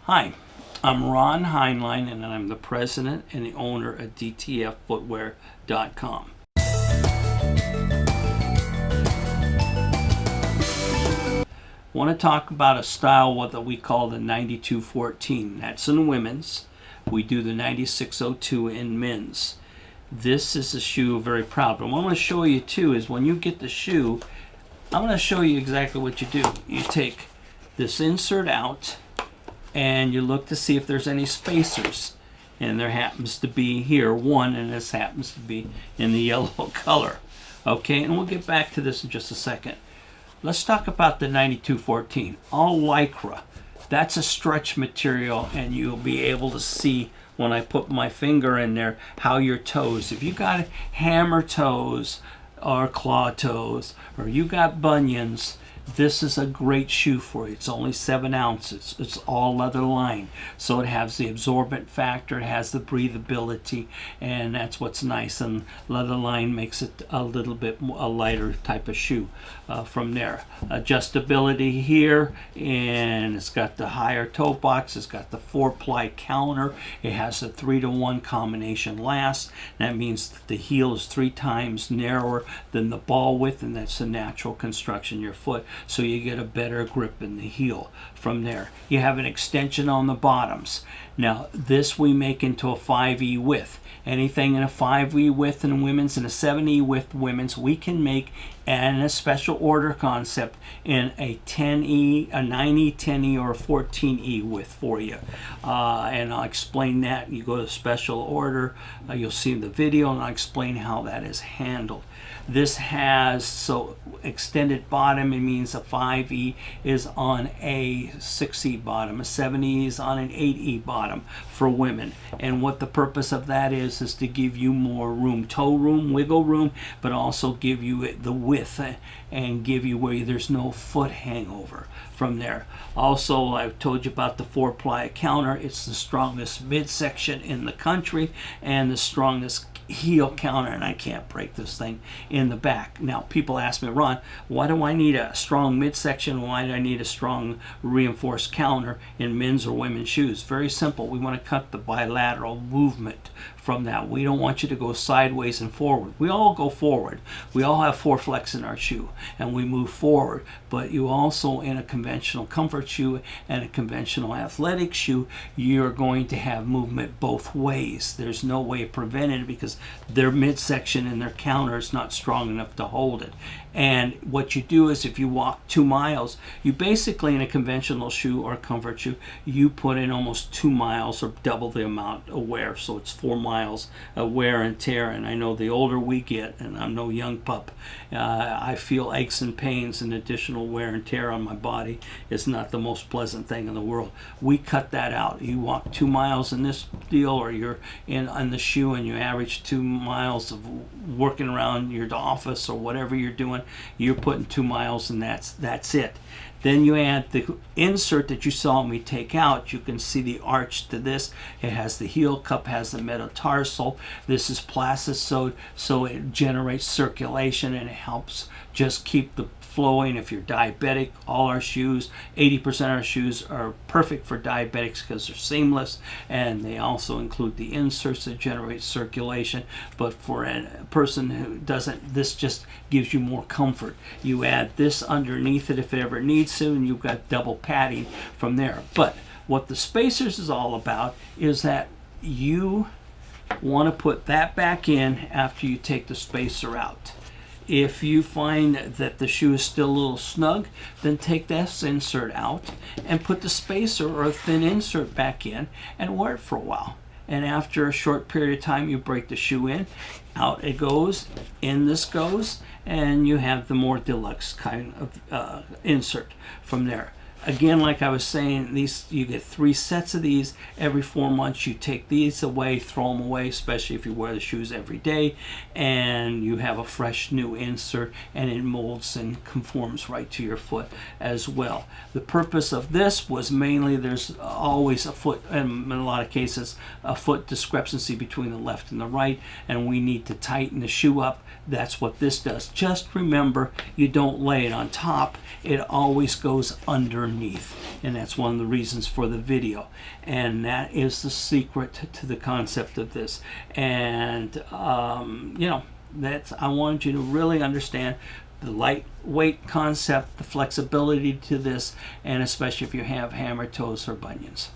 Hi, I'm Ron Heinlein, and I'm the president and the owner of DTFfootwear.com. I want to talk about a style that we call the 9214. That's in women's. We do the 9602 in men's. This is a shoe very proud. But what I'm going to show you too is when you get the shoe, I'm going to show you exactly what you do. You take this insert out and you look to see if there's any spacers. And there happens to be here one, and this happens to be in the yellow color. Okay, and we'll get back to this in just a second. Let's talk about the 9214. All Lycra. That's a stretch material, and you'll be able to see when I put my finger in there how your toes, if you got hammer toes or claw toes, or you got bunions, this is a great shoe for you. It's only 7 ounces. It's all leather lined, so it has the absorbent factor, it has the breathability, and that's what's nice. And leather line makes it a little bit a lighter type of shoe. From there, adjustability here, and it's got the higher toe box. It's got the 4-ply counter. It has a 3-to-1 combination last. That means that the heel is 3 times narrower than the ball width, and that's the natural construction of your foot, so you get a better grip in the heel. From there, you have an extension on the bottoms. Now this we make into a 5E width. Anything in a 5E width in women's and a 7E width women's we can make, and a special order concept in a 10E, a 9E, 10E, or a 14E width for you. And I'll explain that. You go to special order, you'll see the video, and I'll explain how that is handled. This has so extended bottom. It means a 5E is on a 6E bottom, a 7E is on an 8E bottom for women. And what the purpose of that is to give you more room, toe room, wiggle room, but also give you the width and give you where there's no foot hangover. From there, also I've told you about the 4-ply counter. It's the strongest midsection in the country and the strongest heel counter, and I can't break this thing in the back. Now people ask me, Ron, why do I need a strong midsection? Why do I need a strong reinforced counter in men's or women's shoes? Very simple. We want to cut the bilateral movement from that. We don't want you to go sideways and forward. We all go forward. We all have 4 flex in our shoe and we move forward, but you also, in a conventional comfort shoe and a conventional athletic shoe, you're going to have movement both ways. There's no way of preventing it because their midsection and their counter is not strong enough to hold it. And what you do is, if you walk 2 miles, you basically, in a conventional shoe or a comfort shoe, you put in almost 2 miles or double the amount of wear. So it's 4 miles of wear and tear. And I know the older we get, and I'm no young pup, I feel aches and pains, and additional wear and tear on my body is not the most pleasant thing in the world. We cut that out. You walk 2 miles in this deal, or you're on the shoe and you average 2 miles of working around your office or whatever you're doing, you're putting 2 miles, and that's it. Then you add the insert that you saw me take out. You can see the arch to this. It has the heel cup, has the metatarsal. This is plastisode, so it generates circulation and it helps just keep the flowing. If you're diabetic, all our shoes, 80% of our shoes are perfect for diabetics because they're seamless, and they also include the inserts that generate circulation. But for a person who doesn't, this just gives you more comfort. You add this underneath it if it ever needs to, and you've got double padding from there. But what the spacers is all about is that you want to put that back in after you take the spacer out. If you find that the shoe is still a little snug, then take this insert out and put the spacer or a thin insert back in and wear it for a while. And after a short period of time, you break the shoe in, out it goes, in this goes, and you have the more deluxe kind of insert from there. Again, like I was saying, these, you get 3 sets of these every 4 months. You take these away, throw them away, especially if you wear the shoes every day, and you have a fresh new insert, and it molds and conforms right to your foot as well. The purpose of this was mainly, there's always a foot, in a lot of cases, a foot discrepancy between the left and the right, and we need to tighten the shoe up. That's what this does. Just remember, you don't lay it on top. It always goes underneath. underneath, and that's one of the reasons for the video, and that is the secret to the concept of this. And you know, that's, I wanted you to really understand the lightweight concept, the flexibility to this, and especially if you have hammer toes or bunions.